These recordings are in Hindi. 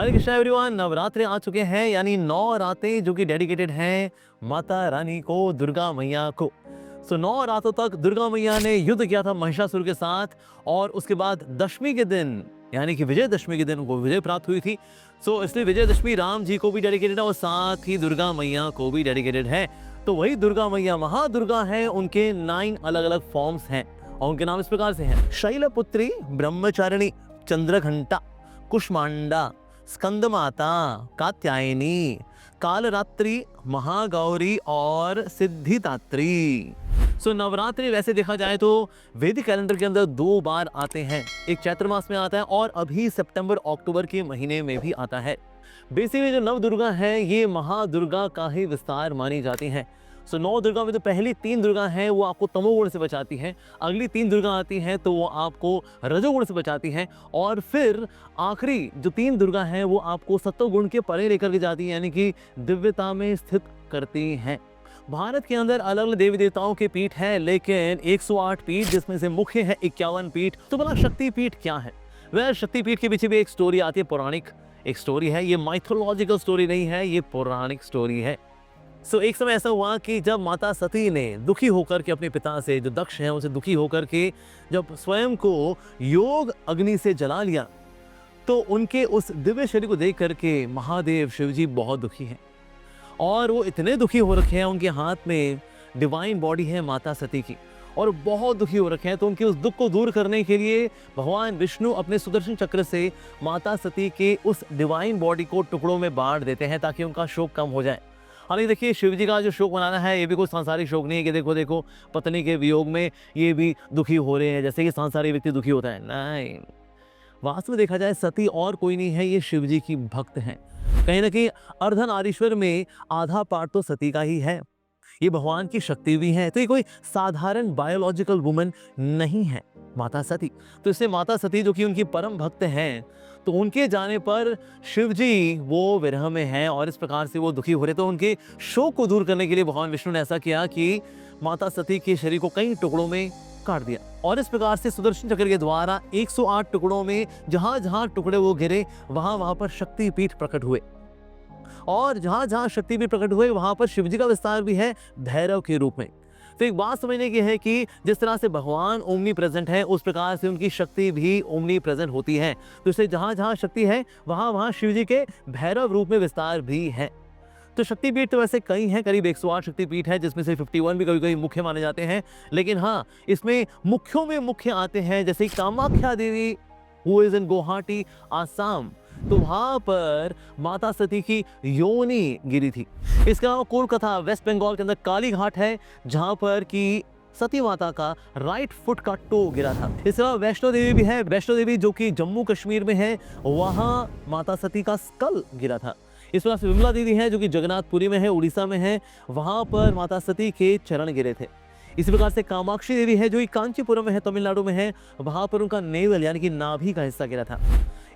हरे कृष्णा एवरीवन। नवरात्रे आ चुके हैं, यानी 9 रातें जो कि डेडिकेटेड हैं माता रानी को, दुर्गा मैया को। 9 रातों तक दुर्गा मैया ने युद्ध किया था महिषासुर के साथ, और उसके बाद दशमी के दिन यानी कि विजयदशमी के दिन उनको विजय प्राप्त हुई थी। इसलिए विजयदशमी राम जी को भी डेडिकेटेड है और साथ ही दुर्गा मैया को भी डेडिकेटेड है। तो वही दुर्गा मैया महादुर्गा है, उनके 9 अलग अलग फॉर्म्स हैं और उनके नाम इस प्रकार से हैं: शैलपुत्री, ब्रह्मचारिणी, चंद्रघंटा, कुष्मांडा, स्कंदमाता, कात्यायनी, कालरात्रि, महागौरी और सिद्धिदात्री। नवरात्रि वैसे देखा जाए तो वैदिक कैलेंडर के अंदर 2 बार आते हैं। एक चैत्र मास में आता है और अभी सितंबर अक्टूबर के महीने में भी आता है। बेसिकली जो नव दुर्गा है ये महादुर्गा का ही विस्तार मानी जाती हैं। 9 दुर्गा में तो पहली 3 दुर्गा हैं वो आपको तमोगुण से बचाती हैं, अगली 3 दुर्गा आती हैं तो वो आपको रजोगुण से बचाती हैं, और फिर आखिरी जो 3 दुर्गा हैं वो आपको सत्वगुण के परे लेकर के जाती हैं, यानी कि दिव्यता में स्थित करती हैं। भारत के अंदर अलग अलग देवी देवताओं के पीठ हैं, लेकिन 108 पीठ जिसमें से मुख्य है 51 पीठ। तो भला शक्ति पीठ क्या है? वह शक्ति पीठ के पीछे भी एक स्टोरी आती है, पौराणिक एक स्टोरी है। ये माइथोलॉजिकल स्टोरी नहीं है, ये पौराणिक स्टोरी है। एक समय ऐसा हुआ कि जब माता सती ने दुखी होकर के अपने पिता से, जो दक्ष हैं, उनसे दुखी होकर के जब स्वयं को योग अग्नि से जला लिया, तो उनके उस दिव्य शरीर को देख करके महादेव शिवजी बहुत दुखी हैं और वो इतने दुखी हो रखे हैं, उनके हाथ में डिवाइन बॉडी है माता सती की, और बहुत दुखी हो रखे हैं। तो उनके उस दुख को दूर करने के लिए भगवान विष्णु अपने सुदर्शन चक्र से माता सती के उस डिवाइन बॉडी को टुकड़ों में बांट देते हैं ताकि उनका शोक कम हो जाए। हालांकि देखिए, शिव जी का जो शोक मनाना है ये भी कोई सांसारिक शोक नहीं है कि देखो देखो पत्नी के वियोग में ये भी दुखी हो रहे हैं जैसे कि सांसारिक व्यक्ति दुखी होता है। नहीं, वास्तव में देखा जाए सती और कोई नहीं है, ये शिव जी की भक्त हैं। कहीं ना कहीं अर्धनारीश्वर में आधा पार्ट तो सती का ही है, ये भगवान की शक्ति भी है। तो ये कोई साधारण बायोलॉजिकल वुमन नहीं है माता सती। तो इससे माता सती जो कि उनकी परम भक्त हैं, तो उनके जाने पर शिव जी वो विरह में हैं और इस प्रकार से वो दुखी हो रहे। तो उनके शोक को दूर करने के लिए भगवान विष्णु ने ऐसा किया कि माता सती के शरीर को कई टुकड़ों में काट दिया, और इस प्रकार से सुदर्शन चक्र के द्वारा 108 टुकड़ों में जहां जहां टुकड़े वो गिरे वहां वहां पर शक्तिपीठ प्रकट हुए, और जहां जहां शक्तिपीठ प्रकट हुए वहां पर शिवजी का विस्तार भी है भैरव के रूप में। तो एक बात समझने की है कि जिस तरह से भगवान ओमनी प्रेजेंट है, उस प्रकार से उनकी शक्ति भी ओमनी प्रेजेंट होती है। तो इससे जहां जहां शक्ति है वहां वहां शिवजी के भैरव रूप में विस्तार भी है। तो शक्तिपीठ तो वैसे कई हैं, करीब 108 शक्तिपीठ है, जिसमें से 51 भी कभी कभी मुख्य माने जाते हैं। लेकिन हाँ, इसमें मुख्यों में मुख्य आते हैं जैसे Kamakhya Devi, who is in Guwahati, Assam. तो वहां पर माता सती की योनि गिरी थी। इसके अलावा कोलकाता, वेस्ट बंगाल के अंदर काली घाट है, जहां पर की सती माता का राइट फुट का टो गिरा था। इसके अलावा वैष्णो देवी भी है, वैष्णो देवी जो कि जम्मू कश्मीर में है, वहां माता सती का स्कल गिरा था। इस प्रकार से विमला देवी है जो कि जगन्नाथपुरी में है, उड़ीसा में है, वहां पर माता सती के चरण गिरे थे। इसी प्रकार से कामाक्षी देवी है जो कि कांचीपुरम में है, तमिलनाडु में है, वहां पर उनका नेवल यानी कि नाभि का हिस्सा गिरा था।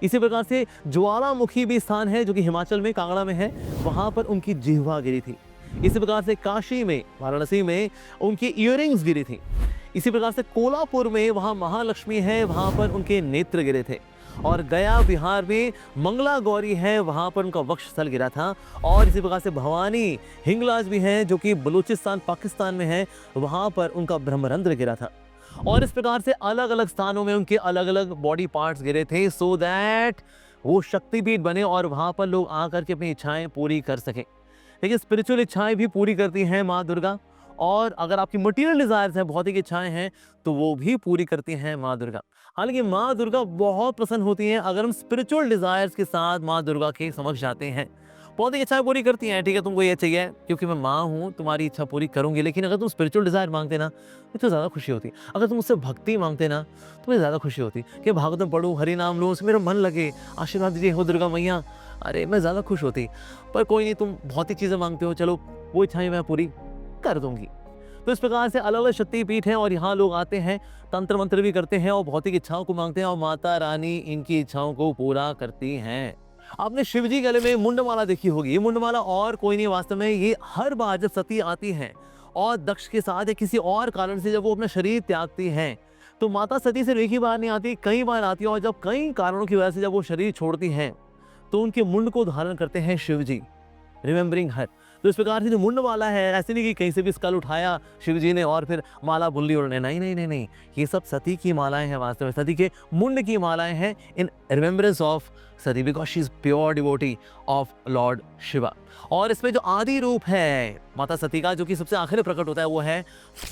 इसी प्रकार से ज्वालामुखी भी स्थान है जो कि हिमाचल में कांगड़ा में है, वहां पर उनकी जिह्वा गिरी थी। इसी प्रकार से काशी में, वाराणसी में उनकी इयररिंग्स गिरी थी। इसी प्रकार से कोल्हापुर में वहां महालक्ष्मी है, वहां पर उनके नेत्र गिरे थे। और गया बिहार में मंगला गौरी है, वहां पर उनका वक्षस्थल गिरा था। और इसी प्रकार से भवानी हिंगलाज भी है जो कि बलूचिस्तान पाकिस्तान में है, वहां पर उनका ब्रह्मरंध्र गिरा था। और इस प्रकार से अलग अलग स्थानों में उनके अलग अलग बॉडी पार्ट्स गिरे थे, सो दैट वो शक्तिपीठ बने और वहां पर लोग आकर के अपनी इच्छाएं पूरी कर सकें। देखिए, स्पिरिचुअल इच्छाएं भी पूरी करती हैं माँ दुर्गा, और अगर आपकी मटीरियल डिजायर्स हैं, भौतिक इच्छाएं हैं, तो वो भी पूरी करती हैं माँ दुर्गा। हालांकि माँ दुर्गा बहुत प्रसन्न होती हैं अगर हम स्पिरिचुअल डिजायर्स के साथ माँ दुर्गा के समक्ष जाते हैं। भौतिक इच्छाएं पूरी करती हैं, ठीक है, तुमको ये चाहिए क्योंकि मैं माँ हूँ, तुम्हारी इच्छा पूरी करूंगी। लेकिन अगर तुम स्पिरिचुअल डिजायर मांगते ना, तो ज़्यादा खुशी होती। अगर तुम उससे भक्ति मांगते ना, तो मुझे ज़्यादा खुशी होती कि भागवतम पढ़ूँ, हरि नाम लूँ, उसमें मेरा मन लगे, आशीर्वाद दीजिए हो दुर्गा मैया, अरे मैं ज़्यादा खुश होती। पर कोई नहीं, तुम भौतिक चीज़ें मांगते हो, चलो वो इच्छाएं मैं पूरी कर दूंगी। तो इस प्रकार से अलग अलग शक्तिपीठ हैं और यहाँ लोग आते हैं, तंत्र मंत्र भी करते हैं और भौतिक इच्छाओं को मांगते हैं, और माता रानी इनकी इच्छाओं को पूरा करती हैं। आपने शिव जी गले में मुंडमाला देखी होगी। ये मुंडमाला और कोई नहीं, वास्तव में ये हर बार जब सती आती हैं और दक्ष के साथ या किसी और कारण से जब वो अपना शरीर त्यागती हैं, तो माता सती सिर्फ एक ही बार नहीं आती, कई बार आती है। और जब कई कारणों की वजह से जब वो शरीर छोड़ती हैं, तो उनके मुंड को धारण करते हैं शिव जी, रिमेंबरिंग हर। तो इस प्रकार से जो मुंड माला है, ऐसे नहीं कि कहीं से भी स्कल उठाया शिव जी ने और फिर माला बुल्ली उड़ने, नहीं नहीं नहीं नहीं, ये सब सती की मालाएं हैं, वास्तव में सती के मुंड की मालाएं हैं इन remembrance of Sati, because she is pure devotee of lord Shiva. और इसमें जो आदि रूप है माता सती का, जो कि सबसे आखिर में प्रकट होता है, वो है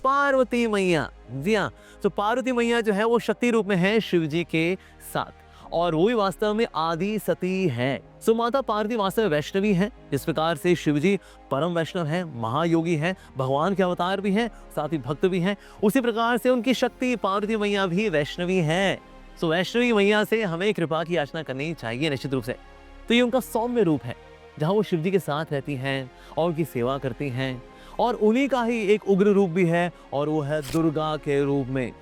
पार्वती मैया। जी हाँ, तो पार्वती मैया जो है वो शक्ति रूप में है शिव जी के साथ, और वो भी वास्तव में आदि सती है। सो माता पार्वती वास्तव में वैष्णवी है। इस प्रकार से शिव जी परम वैष्णव है, महायोगी है, भगवान के अवतार भी हैं, साथ ही भक्त भी हैं। उसी प्रकार से उनकी शक्ति पार्वती मैया भी वैष्णवी है। सो वैष्णवी मैया से हमें कृपा की याचना करनी चाहिए निश्चित रूप से। तो ये उनका सौम्य रूप है, जहाँ वो शिव जी के साथ रहती हैं और उनकी सेवा करती हैं। और उन्हीं का ही एक उग्र रूप भी है, और वो है दुर्गा के रूप में।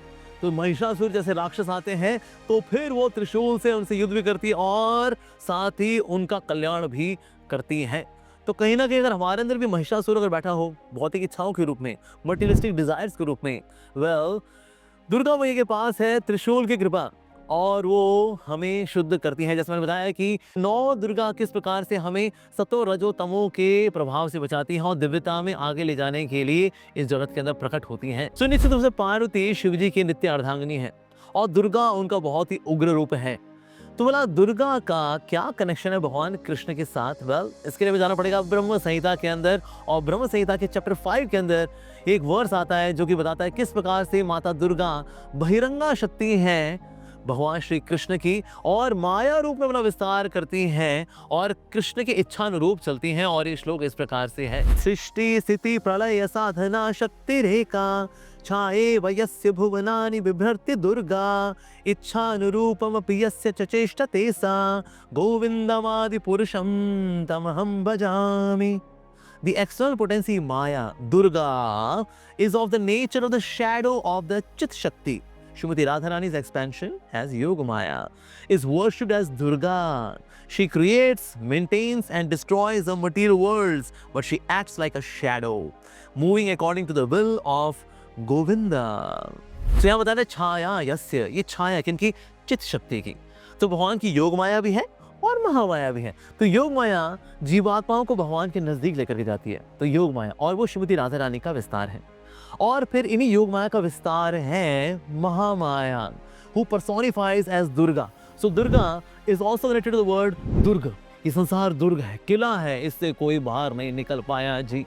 तो महिषासुर जैसे राक्षस आते हैं तो फिर वो त्रिशूल से उनसे युद्ध भी करती है और साथ ही उनका कल्याण भी करती है। तो कहीं ना कहीं अगर हमारे अंदर भी महिषासुर अगर बैठा हो भौतिक इच्छाओं के रूप में, मटेरियलिस्टिक डिजायर्स के रूप में, वेल दुर्गा मैया के पास है त्रिशूल की कृपा, और वो हमें शुद्ध करती हैं। जैसे मैंने बताया कि 9 दुर्गा किस प्रकार से हमें सतो रजो तमो के प्रभाव से बचाती हैं और दिव्यता में आगे ले जाने के लिए इस जगत के अंदर प्रकट होती हैं। तो निश्चित रूप से पार्वती शिव जी की नित्य अर्धांगिनी है और दुर्गा उनका बहुत ही उग्र रूप है। तो बोला दुर्गा का क्या कनेक्शन है भगवान कृष्ण के साथ? वेल इसके लिए हमें जाना पड़ेगा ब्रह्म संहिता के अंदर, और ब्रह्म संहिता के चैप्टर 5 के अंदर एक वर्स आता है जो कि बताता है किस प्रकार से माता दुर्गा बहिरंगा शक्ति है भगवान श्री कृष्ण की, और माया रूप में अपना विस्तार करती हैं और कृष्ण की इच्छा अनुरूप चलती हैं। और ये श्लोक इस प्रकार से है, सृष्टि स्थिति प्रलय साधना शक्ति रेखा छाए वयस्य भुवनानि बिभ्रति दुर्गा इच्छानुरूपमपि यस्य च चेष्टते सा गोविंदमादि पुरुषं तमहं भजामि। The external potency Maya, Durga, is of the nature of the shadow of the Chit Shakti. Srimati Radharani's expansion as Yogamaya is worshipped as Durga. She creates, maintains and destroys the material worlds, but she acts like a shadow, moving according to the will of Govinda. So यहाँ बताते हैं छाया यस्य, ये छाया किनकी? चित शक्ति की। तो भगवान की योग माया भी है और महामाया भी है। तो योग माया जीवात्माओं को भगवान के नजदीक लेकर के जाती है, तो योग माया, और वो श्रीमती राधा रानी का विस्तार है। और फिर इन्हीं योग माया का विस्तार है Mahamaya, who personifies as Durga. So Durga is also related to the word दुर्ग। ये संसार दुर्ग है, किला है, इससे कोई बाहर नहीं निकल पाया जी।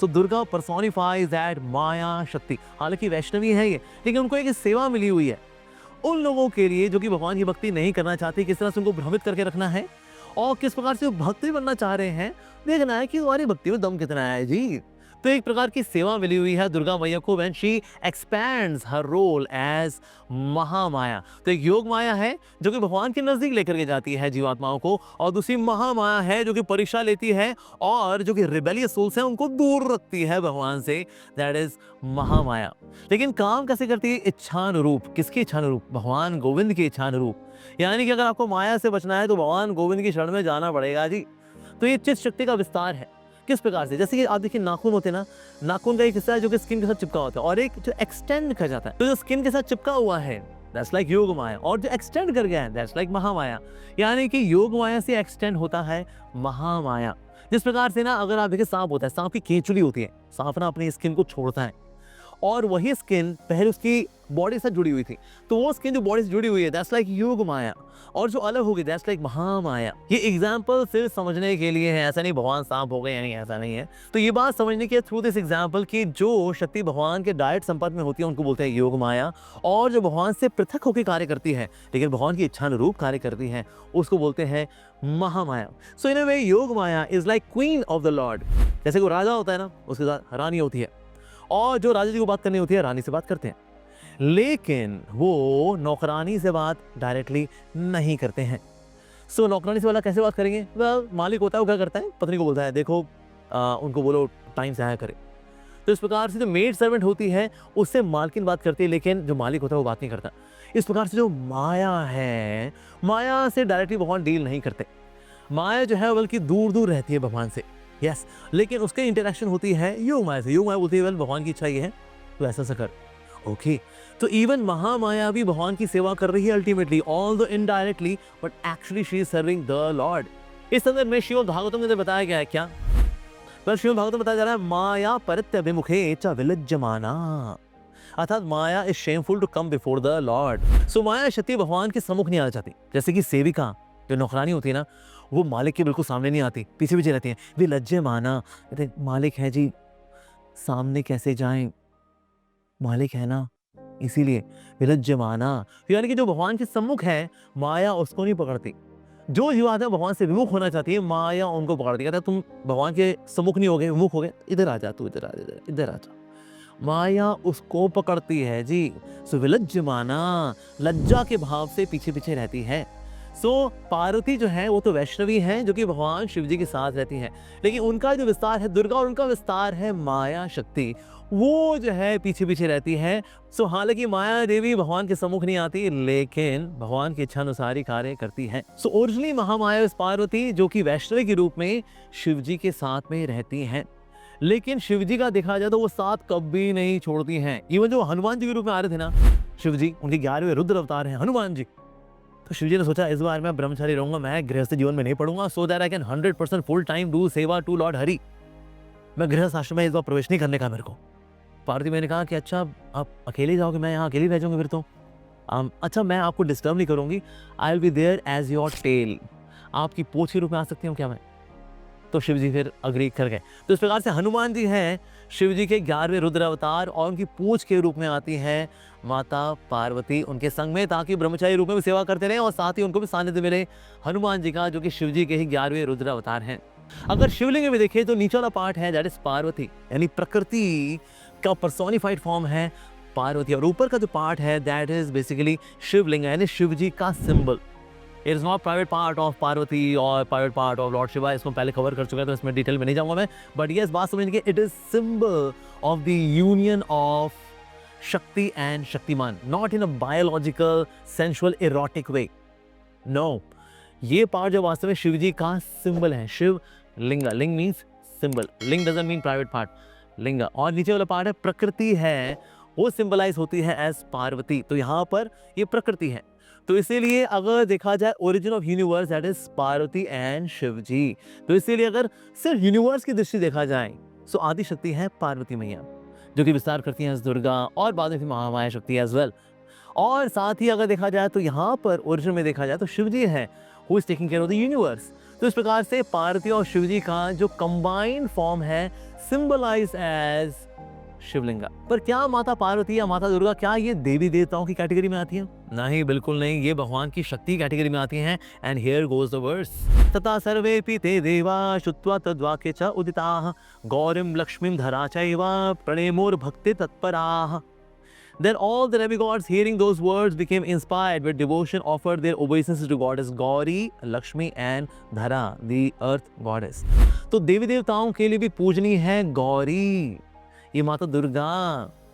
So Durga personifies that माया शक्ति। हालांकि वैष्णवी है ये, लेकिन उनको एक सेवा मिली हुई है उन लोगों के लिए जो कि भगवान की भक्ति नहीं करना चाहते, किस तरह से उनको भ्रमित करके रखना है और किस प्रकार से वो भक्त भी बनना चाह रहे हैं, देखना है कि तुम्हारी भक्ति में दम कितना है जी। तो एक प्रकार की सेवा मिली हुई है दुर्गा मैया को when she expands her role as Mahamaya. तो एक योग माया है जो कि भगवान के नजदीक लेकर के जाती है जीवात्माओं को, और दूसरी महामाया है जो कि परीक्षा लेती है और जो कि रिबेलियस सोल्स हैं उनको दूर रखती है भगवान से, दैट इज महामाया। लेकिन काम कैसे करती है? इच्छानुरूप। किसकी इच्छानुरूप? भगवान गोविंद की इच्छानुरूप। यानी कि अगर आपको माया से बचना है तो भगवान गोविंद की शरण में जाना पड़ेगा जी। तो ये चित शक्ति का विस्तार है। किस प्रकार से? जैसे कि आप देखिए नाखून होते हैं ना, नाखून का एक हिस्सा है जो कि स्किन के साथ चिपका होता है और एक जो एक्सटेंड कर जाता है, तो जो स्किन के साथ चिपका हुआ है दैट्स लाइक योग माया, और जो एक्सटेंड कर गया है दैट्स लाइक महामाया। यानी कि योग माया से एक्सटेंड होता है महामाया। जिस प्रकार से ना अगर आप देखिए सांप होता है, सांप की केंचुली होती है, सांप ना अपनी स्किन को छोड़ता है और वही स्किन पहले उसकी बॉडी से जुड़ी हुई थी, तो वो स्किन जो बॉडी से जुड़ी हुई है दैट्स लाइक योग माया, और जो अलग होगी दैट्स लाइक महामाया। ये एग्जाम्पल सिर्फ समझने के लिए है, ऐसा नहीं भगवान सांप हो गए यानी ऐसा नहीं है। तो ये बात समझने के थ्रू दिस एग्जाम्पल कि जो शक्ति भगवान के डायरेक्ट संपर्क में होती है उनको बोलते हैं योग माया, और जो भगवान से पृथक होकर कार्य करती है लेकिन भगवान की इच्छा अनुरूप कार्य करती है उसको बोलते हैं महामाया। सो इन a way Yoga Maya is like queen of the lord. जैसे कोई राजा होता है ना, उसके साथ रानी होती है, और जो राजा जी को बात करनी होती है रानी से बात करते हैं, लेकिन वो नौकरानी से बात डायरेक्टली नहीं करते हैं। सो नौकरानी से वाला कैसे बात करेंगे? वेल मालिक होता है वो क्या करता है, पत्नी को बोलता है देखो उनको बोलो टाइम से आया करे। तो इस प्रकार से जो मेड सर्वेंट होती है उससे मालकिन बात करती है, लेकिन जो मालिक होता है वो बात नहीं करता। इस प्रकार से जो माया है, माया से डायरेक्टली भगवान डील नहीं करते। माया जो है बल्कि दूर दूर रहती है भगवान से, यस, लेकिन उसके इंटरेक्शन होती है योग माया से। योग माया बोलती है वेल भगवान की इच्छा ये है तो ऐसा सा कर, ओके। तो इवन महामाया भी भगवान की सेवा कर रही है ultimately, although indirectly, but actually she is serving the Lord. इस संदर्भ में श्रीमद् भागवतम के अंदर बताया गया है क्या? बस श्रीमद् भागवतम बताया जा रहा है माया परित्यभिमुखे च विलज्जमाना, अर्थात Maya is shameful to come before the lord. So Maya Shakti भगवान के सम्मुख नहीं आना चाहती। जैसे कि सेविका जो नौकरानी होती है ना, वो मालिक के बिल्कुल सामने नहीं आती, पीछे पीछे रहती है। विलज्जमाना, कहते मालिक है जी, सामने कैसे जाएं, मालिक है ना, इसीलिए विलज्जमाना। यानी कि जो भगवान के सम्मुख है, माया उसको नहीं पकड़ती। जो जीवात्मा भगवान से विमुख होना चाहती है, माया उनको पकड़ती है। कहता है तुम भगवान के सम्मुख नहीं हो गए, विमुख हो गए, इधर आ जा, तू इधर आ जा, इधर आ जा। माया उसको पकड़ती है जी। सो विलज्जमाना, लज्जा के भाव से पीछे पीछे रहती है। सो पार्वती जो है वो तो वैष्णवी है, जो कि भगवान शिव जी के साथ रहती है, लेकिन उनका जो विस्तार है दुर्गा और उनका विस्तार है माया शक्ति, वो जो है पीछे पीछे रहती है। सो हालांकि माया देवी भगवान के सम्मुख नहीं आती, लेकिन भगवान की इच्छा अनुसार ही कार्य करती है। सो ओरिजिनली महामाया पार्वती जो कि वैष्णवी के रूप में शिव जी के साथ में रहती हैं, लेकिन शिव जी का देखा जाए तो वो साथ कभी नहीं छोड़ती हैं। इवन जो हनुमान जी के रूप में आ रहे थे ना शिव जी, उनके 11वें रुद्र अवतार हैं हनुमान जी, तो शिव जी ने सोचा इस बार मैं ब्रह्मचारी रहूंगा, मैं गृहस्थ जीवन में नहीं पढ़ूंगा, so that I can 100% full time do सेवा टू लॉर्ड हरि। मैं गृहस्थ आश्रम में इस बार प्रवेश नहीं करने का मेरे को। पार्वती मैंने कहा कि अच्छा आप अकेले जाओगे, मैं यहाँ अकेले भेजूंगी फिर तो। अच्छा मैं आपको डिस्टर्ब नहीं करूंगी, I will be there as your tail, आपकी पूंछ के रूप में आ सकती हूँ क्या मैं? तो शिव जी फिर अग्री कर गए। तो इस प्रकार से हनुमान जी हैं शिव जी के 11वें रुद्र अवतार, और उनकी पूंछ के रूप में आती है माता पार्वती उनके संग में, ताकि ब्रह्मचारी रूप में भी सेवा करते रहे और साथ ही उनको भी सानिध्य मिले हनुमान जी का, जो कि शिव जी के ही 11वें रुद्र अवतार हैं। अगर शिवलिंग में देखें तो नीचे वाला पार्ट है दैट इज पार्वती, यानी प्रकृति का पर्सोनिफाइड फॉर्म है पार्वती, और ऊपर का जो पार्ट है दैट इज बेसिकली शिवलिंग, यानी शिव जी का symbol. It is not private part of Parvati और private part of lord Shiva, इसको पहले कवर कर चुका है तो इसमें डिटेल में नहीं जाऊंगा मैं, बट यस बात समझने के it is symbol of the union of Shakti and Shaktiman, not in a biological sensual erotic way, no. ये पार्ट जो वास्तव में शिव जी का सिंबल है, शिव लिंगा, लिंग मीन्स सिंबल, लिंग डजंट मीन प्राइवेट पार्ट, लिंगा। और नीचे वाला पार्ट है प्रकृति है, वो सिंबलाइज होती है एज पार्वती, तो यहाँ पर ये प्रकृति है। तो इसीलिए अगर देखा जाए origin of universe that is Parvati and Shiv ji, तो इसीलिए अगर सिर्फ यूनिवर्स की दृष्टि देखा जाए तो आदि शक्ति है पार्वती मैया, जो कि विस्तार करती हैं दुर्गा और बाद में महामाया शक्ति एज वेल। और साथ ही अगर देखा जाए तो यहाँ पर ओरिजिन में देखा जाए तो शिव जी है who is taking care of the universe. तो इस प्रकार से पार्वती और शिव जी का जो कंबाइंड फॉर्म है सिंबलाइज एज शिवलिंगा। पर क्या माता पार्वती या माता दुर्गा क्या ये देवी देवताओं की कैटेगरी में आती है? नहीं, बिल्कुल नहीं, ये भगवान की शक्ति कैटेगरी में आती हैं। And here goes the verse, तथा सर्वेपि ते देवा श्रुत्वा तद्वाक्ये च उदिताः गौरीं लक्ष्मीं धरा चैव प्रणेमोर्भक्ति तत्पराः। Then all the demigods hearing those words became inspired with devotion, offered their obeisances to goddess Gauri, Lakshmi and Dhara, the earth goddess। तो देवी देवताओं के लिए भी पूजनीय है गौरी, ये माता दुर्गा,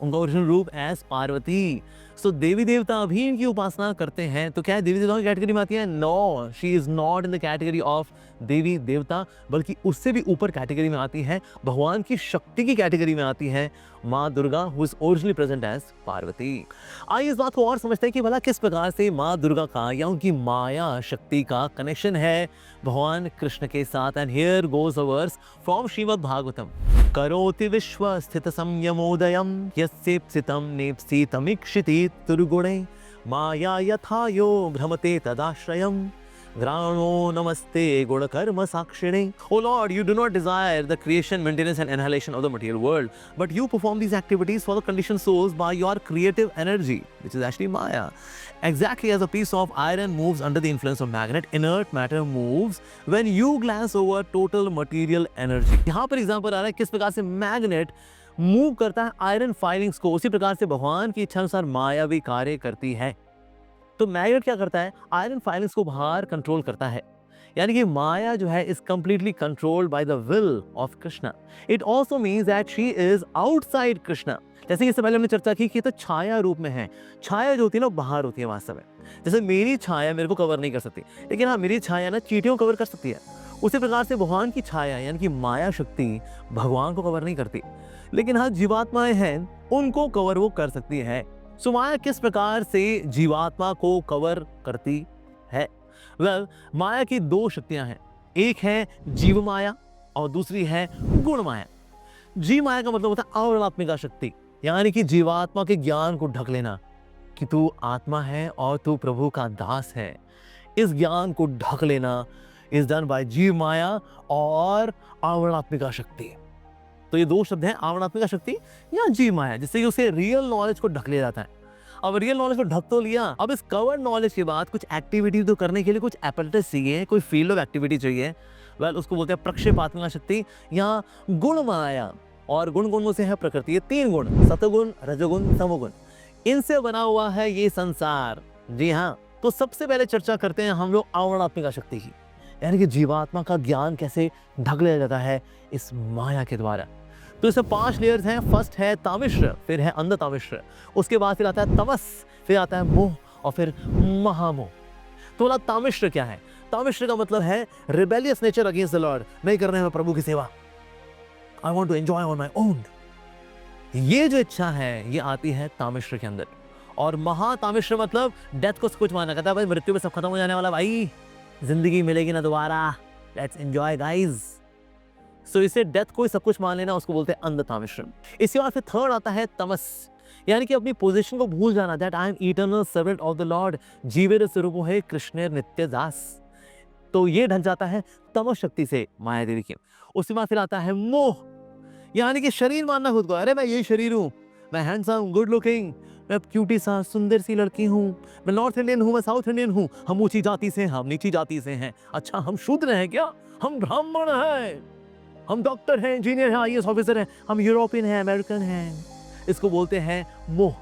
उनका ओरिजिनल रूप एज पार्वती। सो देवी देवता भी इनकी उपासना करते हैं। तो क्या है देवी देवताओं की कैटेगरी में आती है? No, she is not in the category of devi devta, बल्कि उससे भी ऊपर कैटेगरी में आती है, भगवान की शक्ति की कैटेगरी में आती है माँ Durga, who is originally present as Parvati. आइए इस बात को और समझते हैं कि भला किस प्रकार से माँ दुर्गा का या उनकी माया शक्ति का कनेक्शन है भगवान कृष्ण के साथ। And here goes a verse from Srimad Bhagavatam, करोति विश्व स्थित संयमोदयम यस्येप्सितं नेप्सितमीक्षिति तुर्गुणे माया यथा यो भ्रमते तदाश्रयम् Grano namaste gunakarma sakshine। Oh Lord, you do not desire the creation, maintenance and annihilation of the material world, but you perform these activities for the conditioned souls by your creative energy, which is actually Maya. Exactly as a piece of iron moves under the influence of magnet, inert matter moves when you glance over total material energy। यहाँ पर एग्जाम्पल आ रहा है किस प्रकार से मैग्नेट मूव करता है आयरन फाइलिंग्स को, उसी प्रकार से भगवान की इच्छा अनुसार माया भी कार्य करती है। तो मैग्नेट क्या करता है? आयरन फाइलिंग्स को बाहर कंट्रोल करता है, यानी कि माया जो है is completely controlled by the will of Krishna. It also means that she is outside Krishna. जैसे इससे पहले हमने चर्चा की कि तो छाया रूप में है, छाया जो होती है ना बाहर होती है वास्तव में। जैसे मेरी छाया मेरे को कवर नहीं कर सकती, लेकिन हाँ मेरी छाया ना चींटियों को कवर कर सकती है। उसी प्रकार से भगवान की छाया यानी कि माया शक्ति भगवान को कवर नहीं करती, लेकिन हाँ जीवात्माएं हैं उनको कवर वो कर सकती है। सो माया किस प्रकार से जीवात्मा को कवर करती है? वेल, माया की दो शक्तियां हैं, एक है जीव माया और दूसरी है गुण माया। जीव माया का मतलब होता है अवर्णनात्मिका शक्ति, यानी कि जीवात्मा के ज्ञान को ढक लेना कि तू आत्मा है और तू प्रभु का दास है। इस ज्ञान को ढक लेना इज डन बाय जीव माया और अवर्णनात्मिका शक्ति। तो ये दो शब्द हैं, आवरणात्मिका शक्ति या जीव माया, जिससे कि उसे रियल नॉलेज को ढक लिया जाता है। अब रियल नॉलेज को ढक तो लिया, अब इस कवर्ड नॉलेज के बाद कुछ एक्टिविटी तो करने के लिए कुछ एपरेटस चाहिए, कोई फील्ड ऑफ एक्टिविटी चाहिए। वेल उसको बोलते हैं प्रक्षेपात्मिका शक्ति या गुण माया। और गुण से है प्रकृति, ये तीन गुण, सतोगुण, रजोगुण, तमोगुण, इनसे बना हुआ है ये संसार। जी हाँ, तो सबसे पहले चर्चा करते हैं हम लोग आवरणात्मिका शक्ति की, यानी कि जीवात्मा का ज्ञान कैसे ढक लिया जाता है इस माया के द्वारा। तो इसमें 5 लेयर्स हैं। फर्स्ट है तामिश्र, फिर है अंध तामिश्र, उसके बाद फिर आता है तमस, फिर आता है मोह और फिर महामोह। तो बोला तामिश्र क्या है? तामिश्र का मतलब है rebellious nature against the lord, नहीं करने में प्रभु की सेवा, I want to enjoy on my own. ये जो इच्छा है ये आती है तामिश्र के अंदर। और महातामिश्र मतलब डेथ को कुछ माना, कहता है भाई मृत्यु में सब खत्म हो जाने वाला, भाई जिंदगी मिलेगी ना दोबारा, लेट्स एंजॉय गाइस। सो इसे डेथ को ही सब कुछ मान लेना, उसको बोलते हैं अंध तामिश्र। इसके बाद फिर थर्ड आता है तमस, यानी कि अपनी पोजीशन को भूल जाना, that I am eternal servant of the lord, जीवेर स्वरूपो है कृष्ण नित्य दास। तो ये ढक जाता है तमस शक्ति से, माया देवी की। उसके बाद फिर आता है मोह, यानी कि शरीर मानना खुद को, अरे मैं ये शरीर हूँ, मैं हैंडसम गुड लुकिंग, मैं क्यूटी सा सुंदर सी लड़की हूँ, मैं नॉर्थ इंडियन हूँ, मैं साउथ इंडियन हूँ, हम ऊंची जाति से हैं, हम नीची जाति से हैं, अच्छा हम शूद्र हैं क्या, हम ब्राह्मण हैं, हम डॉक्टर हैं, इंजीनियर हैं, आईएएस ऑफिसर हैं, हम यूरोपियन हैं, अमेरिकन हैं। इसको बोलते हैं मोह,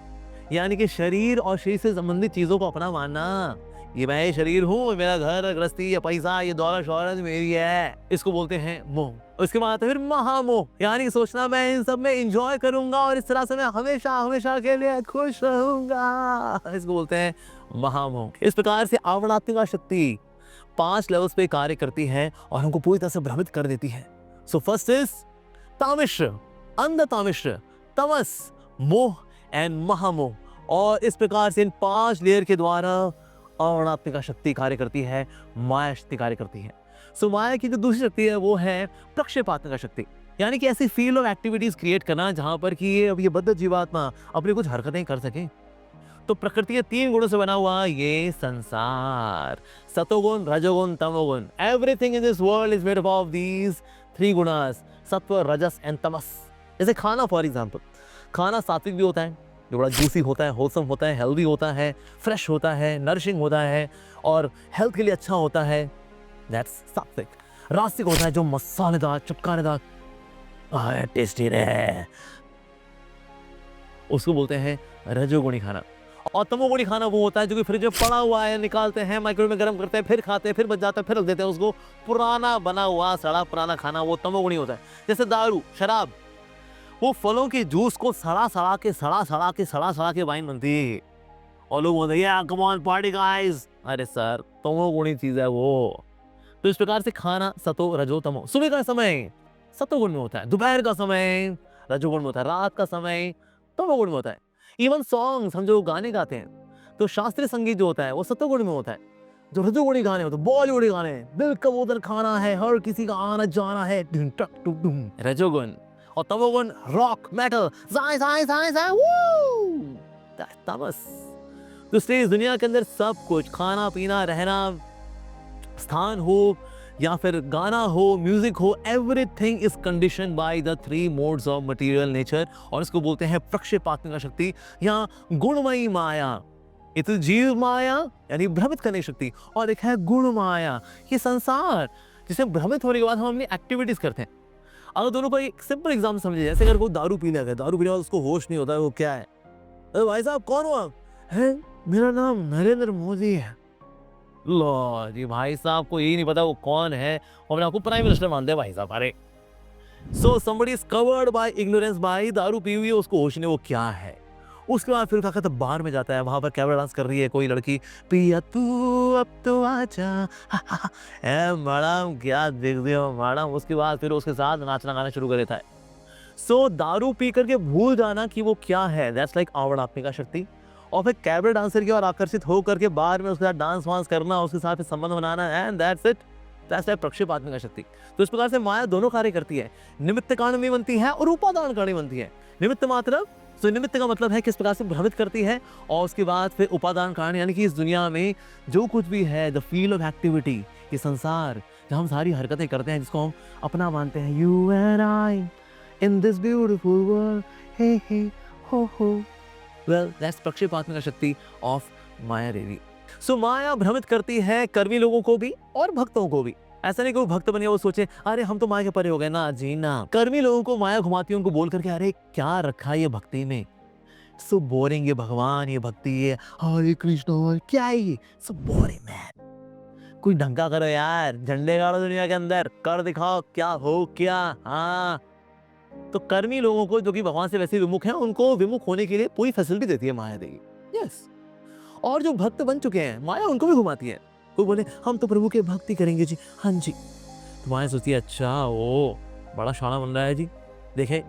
यानी कि शरीर और शरीर से संबंधित चीजों को अपना मानना। ये मैं शरीर हूँ, मेरा घर गृहस्थी, ये पैसा, ये दौलत शौहरत मेरी है, इसको बोलते हैं मोह। उसके बाद फिर महामोह, यानी सोचना मैं इन सब में एंजॉय करूंगा और इस तरह से मैं हमेशा हमेशा के लिए खुश रहूंगा, इसको बोलते हैं महामोह। इस प्रकार से आवरणात्मिका शक्ति 5 लेवल्स पे कार्य करती है और हमको पूरी तरह से भ्रमित कर देती है। सो फर्स्ट इज तामिश्र, अंध तामिश्र, तमस, मोह एंड महामोह। और इस प्रकार से इन 5 लेयर के द्वारा आवरणात्मिका शक्ति कार्य करती है, माया शक्ति कार्य करती है। सो माया की जो दूसरी शक्ति है वो है प्रक्षेपात्मिका शक्ति, यानी कि ऐसी फील्ड ऑफ एक्टिविटीज क्रिएट करना जहां पर कि ये बद्ध जीवात्मा अपनी कुछ हरकतें कर सके। तो प्रकृति के 3 गुणों से बना हुआ ये संसार, सतोगुण, रजोगुण, तमोगुण, everything in this world is made up of these 3 gunas, सत्व, रजस एंड तमस। जैसे खाना, फॉर एग्जाम्पल, खाना सात्विक भी होता है, जो बड़ा जूसी होता है, होलसम होता है, हेल्दी होता है, फ्रेश होता है, नरिशिंग होता है और हेल्थ के लिए अच्छा होता है, दैट्स सात्विक। रास्तिक होता है जो मसालेदार, चटकारेदार, टेस्टी रहे, उसको बोलते हैं रजोगुणी खाना। और तमोगुणी खाना वो होता है जो कि फ्रिज में पड़ा हुआ है, निकालते हैं, माइक्रोवेव में गर्म करते हैं, फिर खाते हैं, फिर बच जाता है, फिर रख देते हैं उसको, पुराना बना हुआ सड़ा पुराना खाना, वो तमोगुणी होता है। जैसे दारू, शराब, वो फलों के जूस को सड़ा सड़ा के वाइन बनती है और लोग बोलते हैं कम ऑन पार्टी गाइस, अरे सर तमोगुणी चीज है वो। तो इस प्रकार से खाना सतो रजो तमो। सुबह का समय सतोगुण में होता है, दोपहर का समय रजोगुण में होता है, रात का समय तमोगुण में होता है। इवन सॉन्ग्स, हम जो गाने गाते हैं तो शास्त्रीय संगीत जो होता है वो सतोगुण में होता है। जो रजोगुणी गाने होते हैं, बॉलीवुड गाने, दिल कबूतर खाना है, हर किसी का आना जाना है, रजोगुण। और तमोगुण रॉक, मेटल, तमस। दूसरी इस दुनिया के अंदर सब कुछ, खाना पीना, रहना, स्थान हो या फिर गाना हो, म्यूजिक हो, everything is condition by the 3 modes of material nature. और इसको बोलते हैं प्रक्षेपात्मिका शक्ति या गुणमयी माया। ये तो जीव माया यानी भ्रमित करने की शक्ति, और एक है गुण माया, ये संसार जिसे भ्रमित होने के बाद हम अपनी एक्टिविटीज करते हैं। अगर दोनों को एक सिंपल एग्जाम्पल समझिए, जैसे अगर वो दारू पी लेगा, दारू पीने के बाद उसको होश नहीं होता है, वो क्या है, अरे भाई साहब कौन हो आप? है मेरा नाम नरेंद्र मोदी है। लो जी, भाई साहब को यही नहीं पता वो कौन है, और अपने आपको प्राइम मिनिस्टर मानते हैं भाई साहब। अरे so somebody is covered by ignorance, by दारू पी हुई है, उसको होश नहीं वो क्या है। उसके बाद फिर क्या कहता है, बार में जाता है, वहां पर कैमरा डांस कर रही है कोई लड़की, पिया तू अब तो आजा, मैडम क्या देख दियो मैडम। उसके बाद फिर उसके साथ नाचना गाना शुरू कर देता है। सो दारू पी करके भूल जाना कि वो क्या है, दैट्स लाइक आवरणात्मिका शक्ति। और फिर कैबरे डांसर की ओर आकर्षित हो करके बार में उसके साथ डांस वांस करना, उसके साथ संबंध बनाना, एंड दैट्स इट ऐसा है प्रक्षेपात्मिका शक्ति। तो इस प्रकार से माया दोनों कार्य करती है, निमित्त कारण भी बनती है और उपादान कारण भी बनती है। निमित्त मतलब, तो निमित्त का मतलब है किस प्रकार से भ्रमित करती है, और उसके बाद फिर उपादान कारण यानी कि इस दुनिया में जो कुछ भी है, द फील्ड ऑफ एक्टिविटी, ये संसार जहाँ हम सारी हरकतें करते हैं, जिसको हम अपना मानते हैं, you and I in this beautiful world, hey hey ho ho, well that's प्रक्षेपात्मिका शक्ति ऑफ माया देवी। सो माया भ्रमित करती है कर्मी लोगों को भी और भक्तों को भी। ऐसा नहीं कोई भक्त बने वो सोचे अरे हम तो माया के परे हो गए ना जी ना। कर्मी लोगों को माया घुमाती है, उनको बोल करके अरे क्या रखा है ये भक्ति में, सो बोरिंग, ये भगवान, ये भक्ति, ये हरे कृष्ण, क्या है ये, सो बोरिंग मैन, कोई ढंग का करो यार, झंडे गाड़ो दुनिया के अंदर, कर दिखाओ क्या हो क्या। हाँ, तो कर्मी लोगों को जो कि भगवान से वैसे विमुख हैं, उनको विमुख होने के लिए पूरी फैसिलिटी देती है माया देवी। यस, और जो भक्त बन चुके हैं माया उनको भी घुमाती है। कोई बोले हम तो प्रभु के भक्ति करेंगे जी, हाँ जी, तो माया सोचती है अच्छा ओ बड़ा शाना बन रहा है जी, देखे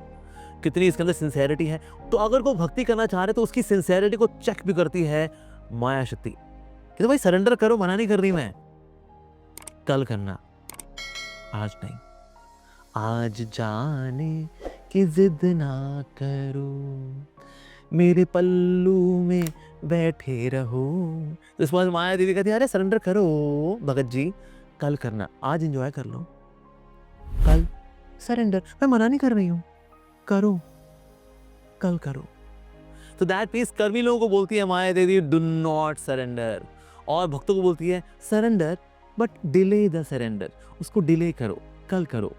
कितनी इसके अंदर सिंसेरिटी है। तो अगर कोई भक्ति करना चाह रहे तो उसकी सिंसेरिटी को चेक भी करती है माया शक्ति, कि तो भाई सरेंडर करो, मना नहीं कर रही मैं, कल करना, आज नहीं, आज जाने की जिद ना करो, मेरे पल्लू में बैठे रहो। तो इस बार माया देवी कहती है अरे सरेंडर करो भगत जी, कल करना, आज एंजॉय कर लो, कल सरेंडर, मैं मना नहीं कर रही हूँ, करो, कल करो। तो दैट मीन्स कर्मी लोगों को बोलती है Maya Devi do not surrender, और भक्तों को बोलती है surrender but delay the surrender, उसको डिले करो, कल करो,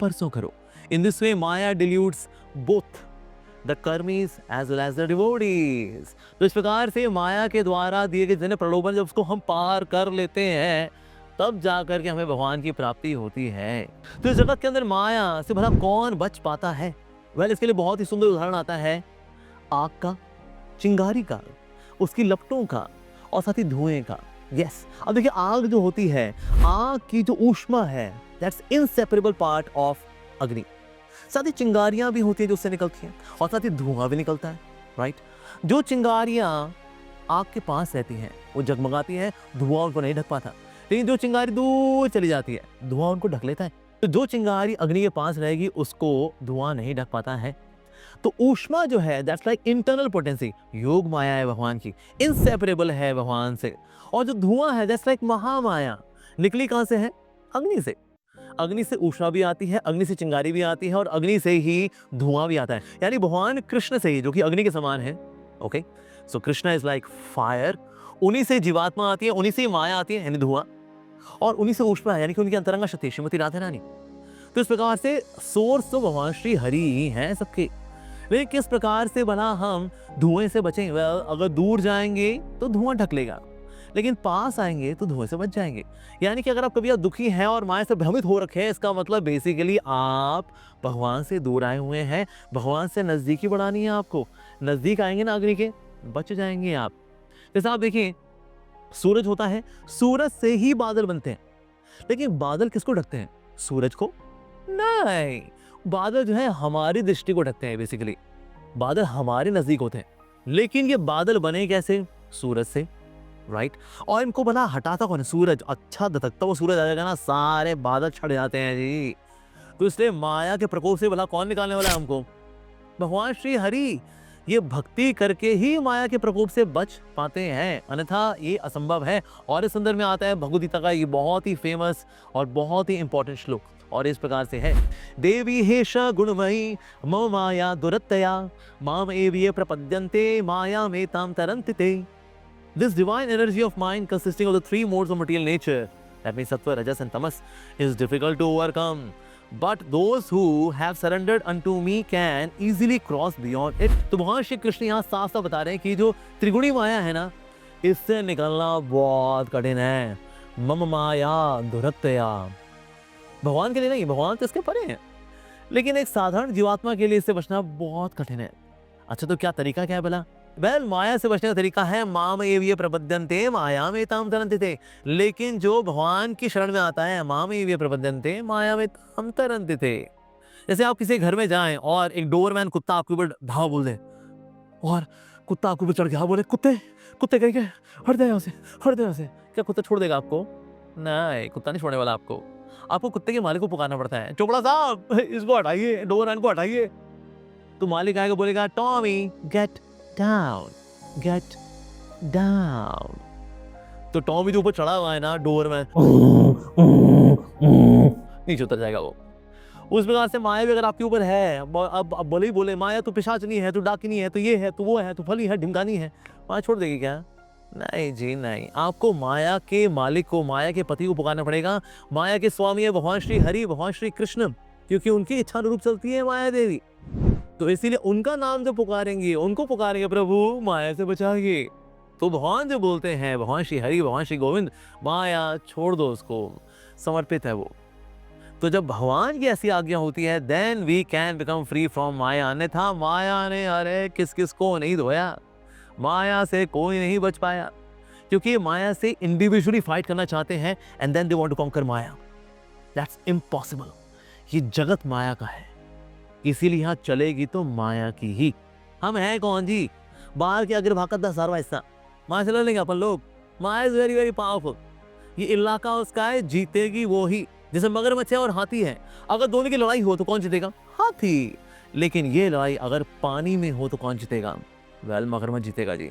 परसों करो। In this way Maya dilutes both the karmis as well as the devotees. तो इस प्रकार से माया के द्वारा दिए गए जितने प्रलोभन, जब उसको हम पार कर लेते हैं तब जाकर के हमें भगवान की प्राप्ति होती है। तो इस जगत के अंदर माया से भला कौन बच पाता है? वेल, इसके लिए बहुत ही सुंदर उदाहरण आता है आग का, चिंगारी का, उसकी लपटों का और साथ ही धुएं का। यस, अब देखिए आग जो होती है, आग की जो ऊष्मा है, दैट्स इनसेपरेबल पार्ट ऑफ अग्नि। साथ ही चिंगारियां भी होती है जो उससे निकलती हैं, और साथ ही धुआं भी निकलता है, राइट। जो चिंगारियां आग के पास रहती हैं वो जगमगाती हैं, धुआं उनको नहीं ढक पाता, लेकिन जो चिंगारी दूर चली जाती है धुआं उनको ढक लेता है। तो जो चिंगारी अग्नि के पास रहेगी उसको धुआं नहीं ढक पाता है। तो ऊष्मा जो है दैट्स लाइक इंटरनल पोटेंसी, योग माया है भगवान की, इनसेपरेबल है भगवान से। और जो धुआं है दैट्स लाइक महामाया, निकली कहां से है? अग्नि से। अग्नि से ऊष्मा भी आती है, अग्नि से चिंगारी भी आती है, और अग्नि से ही धुआं भी आता है, यानी भगवान कृष्ण से ही, जो कि अग्नि के समान है। Okay, so Krishna is like fire, उन्हीं से जीवात्मा आती है, उन्हीं से माया आती है यानी धुआं, और उन्हीं से ऊष्मा है यानी कि उनकी अंतरंगा शक्ति श्रीमती राधा रानी। तो इस प्रकार से सोर्स तो भगवान श्री हरि ही हैं सबके। लेकिन किस प्रकार से भला हम धुएं से बचें? वेल, अगर दूर जाएंगे तो धुआं ढक लेगा, लेकिन पास आएंगे तो धुएं से बच जाएंगे। यानी कि अगर आप कभी दुखी हैं और माया से भ्रमित हो रखे हैं, इसका मतलब बेसिकली आप भगवान से दूर आए हुए हैं, भगवान से नजदीकी बढ़ानी है आपको। नजदीक आएंगे ना अग्नि के, बच जाएंगे आप। जैसे आप देखिए सूरज होता है, सूरज से ही बादल बनते हैं, लेकिन बादल किसको ढकते हैं? सूरज को नहीं, बादल जो है हमारी दृष्टि को ढकते हैं। बेसिकली बादल हमारे नजदीक होते हैं, लेकिन ये बादल बने कैसे? सूरज से, राइट। और इनको भला हटाता कौन है? सूरज। अच्छा दतकता वो सूरज आ जाएगा ना, सारे बादल छट जाते हैं जी। तो इसलिए माया के प्रकोप से भला कौन निकालने वाला है हमको? भगवान श्री हरि। ये भक्ति करके ही माया के प्रकोप से बच पाते हैं, अन्यथा ये असंभव है। और इस संदर्भ में आता है भगवद गीता का ये बहुत ही फेमस और बहुत ही इंपॉर्टेंट श्लोक, और इस प्रकार से है, देवी हेश गुणमयी मम माया दुरत्यया माम एव प्रपद्यन्ते माया में ताम तरन्ति ते। This divine energy of mind consisting of the three modes of material nature, that means sattva, rajas and tamas, is difficult to overcome. But those who have surrendered unto me can easily cross beyond it. तो भगवान श्री कृष्ण यहाँ साफ साफ बता रहे हैं कि जो त्रिगुणी माया है ना, इससे निकलना बहुत कठिन है। मम माया दुरत्यया, भगवान के लिए नहीं, भगवान तो इसके परे हैं, लेकिन एक साधारण जीवात्मा के लिए इससे बचना बहुत कठिन है। अच्छा, तो क्या तरीका क्या है भला? वेल, माया से बचने का तरीका है माम एव प्रपद्यन्ते माया में ताम तरन्ति ते। लेकिन जो भगवान की शरण में आता है, माम एव प्रपद्यन्ते माया में ताम तरन्ति ते। जैसे आप किसी घर में जाएं और एक डोरमैन कुत्ता आपके ऊपर धाव बोल दे, और कुत्ता आपके ऊपर चढ़ गया, बोले कुत्ते कुत्ते कह के हट दे यहाँ से, हट दे यहाँ से, क्या कुत्ता छोड़ देगा आपको? नहीं, कुत्ता नहीं छोड़ने वाला आपको। आपको कुत्ते के मालिक को पुकारना पड़ता है, चोपड़ा साहब इसको हटाइए, डोबरमैन को हटाइए। तो मालिक आएगा बोलेगा Tommy get down, get down. तो टॉमी जो ऊपर चढ़ा हुआ है ना डोबरमैन, नीचे उतर जाएगा वो। उस प्रकार से माया भी अगर आपके ऊपर है, अब भले ही बोले माया तू पिशाचनी है, तू डाकिनी है, तू ये है, तू वो है, तू फली है, ढिमकानी है, माया छोड़ देगी क्या? नहीं जी नहीं, आपको माया के मालिक को, माया के पति को पुकारना पड़ेगा। माया के स्वामी है भगवान श्री हरि, भगवान श्री कृष्ण, क्योंकि उनकी इच्छा अनुरूप चलती है माया देवी। तो इसीलिए उनका नाम जब पुकारेंगे, उनको पुकारेंगे प्रभु माया से बचाइए, तो भगवान जो बोलते हैं, भगवान श्री हरि, भगवान श्री गोविंद, माया छोड़ दो उसको, समर्पित है वो। तो जब भगवान की ऐसी आज्ञा होती है then we can become free from Maya. अन्यथा माया ने अरे किस किस को नहीं धोया, माया से कोई नहीं बच पाया, क्योंकि माया से इंडिविजुअली फाइट करना चाहते हैं and then they want to conquer Maya. That's impossible. ये जगत माया का है, इसीलिए यहाँ चलेगी तो माया की ही। हम हैं कौन जी? बाहर के अगर भागत का सारा हिस्सा माया से लड़ लेंगे अपन लोग। माया इज वेरी वेरी पावरफुल। ये इलाका उसका है, जीतेगी वो ही। जैसे मगरमच्छ है और हाथी है, अगर दोनों की लड़ाई हो तो कौन जीतेगा? हाथी। लेकिन ये लड़ाई अगर पानी में हो तो कौन जीतेगा? वेल मगरमच्छ जीतेगा जी।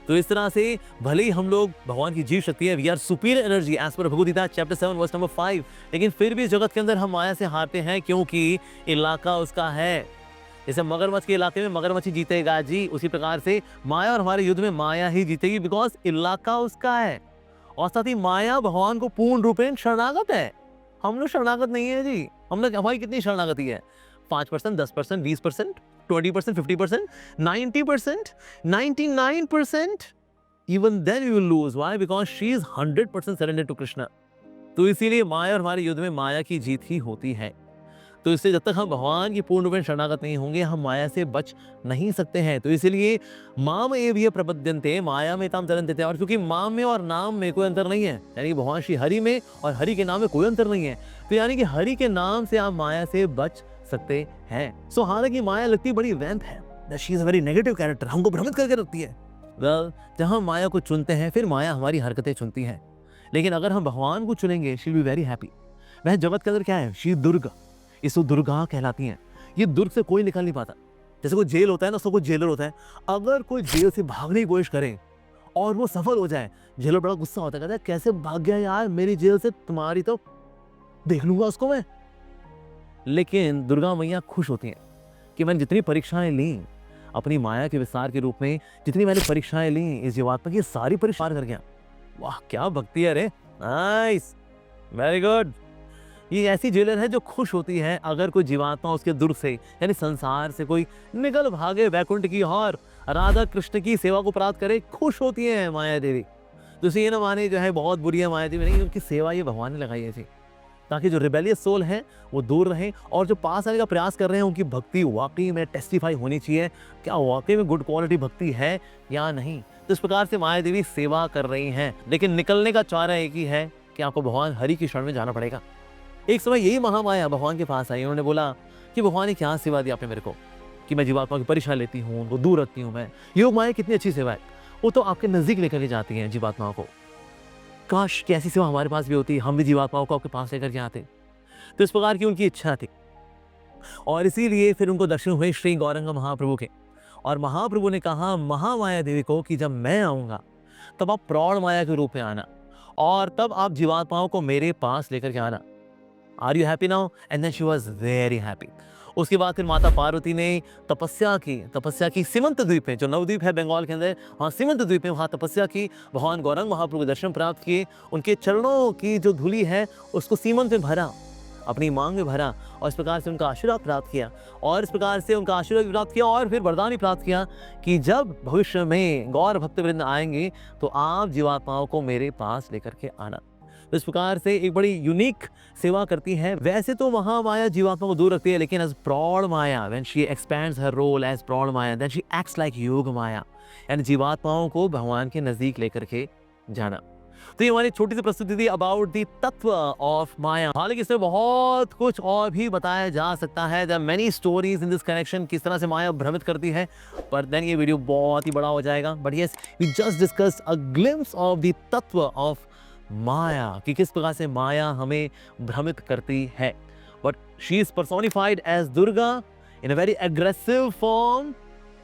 तो इस तरह से भले ही हम लोग भगवान की जीव शक्ति है, we are superior energy as per Bhagavad Gita chapter 7 verse number 5, लेकिन फिर भी जगत के अंदर हम माया से हारते हैं, क्योंकि इलाका उसका है। जैसे मगरमच्छ के इलाके में मगरमच्छ ही जीतेगा जी, उसी प्रकार से माया और हमारे युद्ध में माया ही जीतेगी, बिकॉज इलाका उसका है। और साथ ही माया भगवान को पूर्ण रूपेण शरणागत है। हम लोग शरणागत नहीं है जी। हम लोग, हमारी कितनी शरणागति है? 5%, 10%, 20%, 20%, 50%, 90%, 99%, even then we will lose. Why? Because she is 100% surrendered to Krishna. तो इसीलिए माया और हमारे युद्ध में माया की जीत ही होती है। तो इससे जब तक हम भगवान की पूर्ण रूपेण शरणागत नहीं होंगे, हम माया से बच नहीं सकते हैं। तो इसीलिए माम एव प्रपद्यन्ते माया में ताम तरन्ते। और क्योंकि माम में और नाम में कोई अंतर नहीं है, यानी कि भगवान श्री हरि में और हरि के नाम में कोई अंतर नहीं है, तो यानी कि हरि के नाम से आप माया से बच सकते हैं। सो हालांकि माया लगती बड़ी वैम्प है, she is a very negative character, हमको भ्रमित करके रखती है। वेल जब हम माया को चुनते हैं, फिर माया हमारी हरकतें चुनती है। लेकिन अगर हम भगवान को चुनेंगे, she will be very happy. वह जगत के अंदर क्या है? शी दुर्गा, इसको दुर्गा कहलाती हैं। ये दुर्ग से कोई निकल नहीं पाता। जैसे कोई जेल होता है ना, उसको कोई जेलर होता है। अगर कोई जेल से भागने की कोशिश करे और वो सफल हो जाए, जेलर बड़ा गुस्सा होता है, कहता है कैसे भाग गया यार मेरी जेल से, तुम्हारी तो देख लूंगा उसको मैं। लेकिन दुर्गा मैया खुश होती हैं कि मैंने जितनी परीक्षाएं ली अपनी माया के विस्तार के रूप में, जितनी मैंने परीक्षाएं ली इस जीवात्मा की, सारी परीक्षा पार कर गया। वाह क्या भक्ति है रे, नाइस, वेरी गुड। ये ऐसी जेलर है जो खुश होती है अगर कोई जीवात्मा उसके दुर्ग से, यानी संसार से कोई निकल भागे वैकुंठ की और राधा कृष्ण की सेवा को प्राप्त करे, खुश होती है माया देवी। तो इसे ये ना माने जो है बहुत बुरी है माया देवी, नहीं, उनकी सेवा ये भगवान ने लगाई है जी, ताकि जो रिबेलियस सोल हैं वो दूर रहें, और जो पास आने का प्रयास कर रहे हैं उनकी भक्ति वाकई में टेस्टिफाई होनी चाहिए, क्या वाकई में गुड क्वालिटी भक्ति है या नहीं। तो इस प्रकार से माया देवी सेवा कर रही हैं, लेकिन निकलने का चारा एक ही है कि आपको भगवान हरि की शरण में जाना पड़ेगा। एक समय यही महामाया भगवान के पास आई, उन्होंने बोला कि भगवान ने क्या सेवा दी आपने मेरे को, कि मैं जीवात्मा की परीक्षा लेती हूँ, उनको दूर रखती हूँ मैं। योग माया कितनी अच्छी सेवा है, वो तो आपके नजदीक लेकर के जाती है जीवात्माओं को। काश कि ऐसी सेवा हमारे पास भी होती, हम भी जीवात्माओं को आपके पास लेकर के आते। तो इस प्रकार की उनकी इच्छा थी, और इसीलिए फिर उनको दर्शन हुए श्री गौरंग महाप्रभु के। और महाप्रभु ने कहा महामाया देवी को कि जब मैं आऊँगा तब आप प्रौढ़ माया के रूप में आना, और तब आप जीवात्माओं को मेरे पास लेकर के आना। Are you happy now? And then she was very happy. उसके बाद फिर माता पार्वती ने तपस्या की सीमंत द्वीप में, जो नवद्वीप है बंगाल के अंदर, वहाँ सीमंत द्वीप में वहाँ तपस्या की, भगवान गौरंग महाप्रभु दर्शन प्राप्त किए, उनके चरणों की जो धूलि है उसको सीमंत में भरा, अपनी मांग में भरा, और इस प्रकार से उनका आशीर्वाद प्राप्त किया, और इस प्रकार से उनका आशीर्वाद प्राप्त किया, और फिर वरदान भी प्राप्त किया कि जब भविष्य में गौर भक्तवृंद आएंगे तो आप जीवात्माओं को मेरे पास लेकर के आना। तो इस प्रकार से एक बड़ी यूनिक सेवा करती है। वैसे तो महामाया जीवात्मा को दूर रखती है, लेकिन as Praudha Maya, when she expands her role as Praudha Maya, then she acts like Yoga Maya, यानी जीवात्माओं को भगवान के नजदीक लेकर के जाना। तो ये हमारी छोटी सी प्रस्तुति थी अबाउट द तत्व ऑफ माया। हालांकि इसमें बहुत कुछ और भी बताया जा सकता है, there are many stories in this connection, किस तरह से माया भ्रमित करती है, पर देन ये वीडियो बहुत ही बड़ा हो जाएगा। But yes, we just discussed a glimpse of the तत्व ऑफ माया, कि किस प्रकार से माया हमें भ्रमित करती है। But she is personified as Durga in a very aggressive form,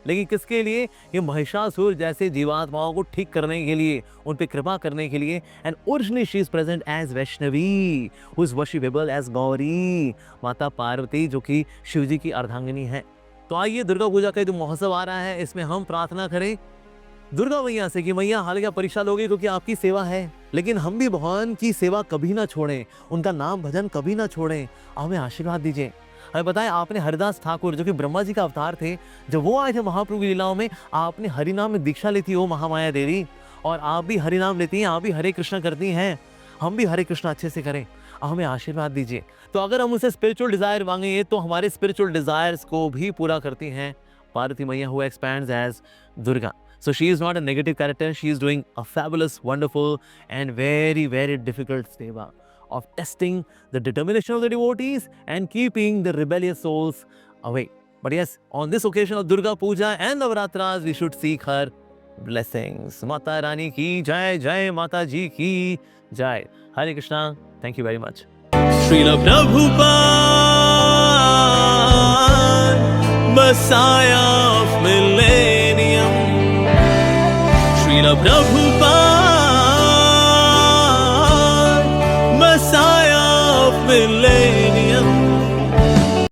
लेकिन किसके लिए? ये महिषासुर जैसे जीवात्माओं को ठीक करने के लिए, उन पे कृपा करने के लिए। And originally she is present as Vaishnavi who is worshipable as Gauri, माता पार्वती जो कि शिव जी की अर्धांगिनी है। तो आइए दुर्गा पूजा का जो महोत्सव आ रहा है, इसमें हम प्रार्थना करें दुर्गा मैया से कि मैया हाल क्या परीक्षा लोगे क्योंकि आपकी सेवा है, लेकिन हम भी भगवान की सेवा कभी ना छोड़ें, उनका नाम भजन कभी ना छोड़ें, हमें आशीर्वाद दीजिए। हमें बताएं, आपने हरिदास ठाकुर जो कि ब्रह्मा जी का अवतार थे, जब वो आए थे महाप्रभु की लीलाओं में, आपने हरिनाम में दीक्षा ली थी ओ महामाया देवी, और आप भी हरिनाम लेती हैं, आप भी हरे कृष्णा करती हैं, हम भी हरे कृष्णा अच्छे से करें, हमें आशीर्वाद दीजिए। तो अगर हम उनसे स्पिरिचुअल डिजायर मांगेंगे तो हमारे स्पिरिचुअल डिजायर्स को भी पूरा करती हैं पार्वती मैया who expands as Durga. So she is not a negative character. She is doing a fabulous, wonderful, and very, very difficult seva of testing the determination of the devotees and keeping the rebellious souls away. But yes, on this occasion of Durga Puja and Navaratras, we should seek her blessings. Mata Rani ki jai, jai Mata Ji ki jai. Hare Krishna. Thank you very much. Srila Prabhupada, Messiah of Millennium. Srila Prabhupada, Messiah of Millennium.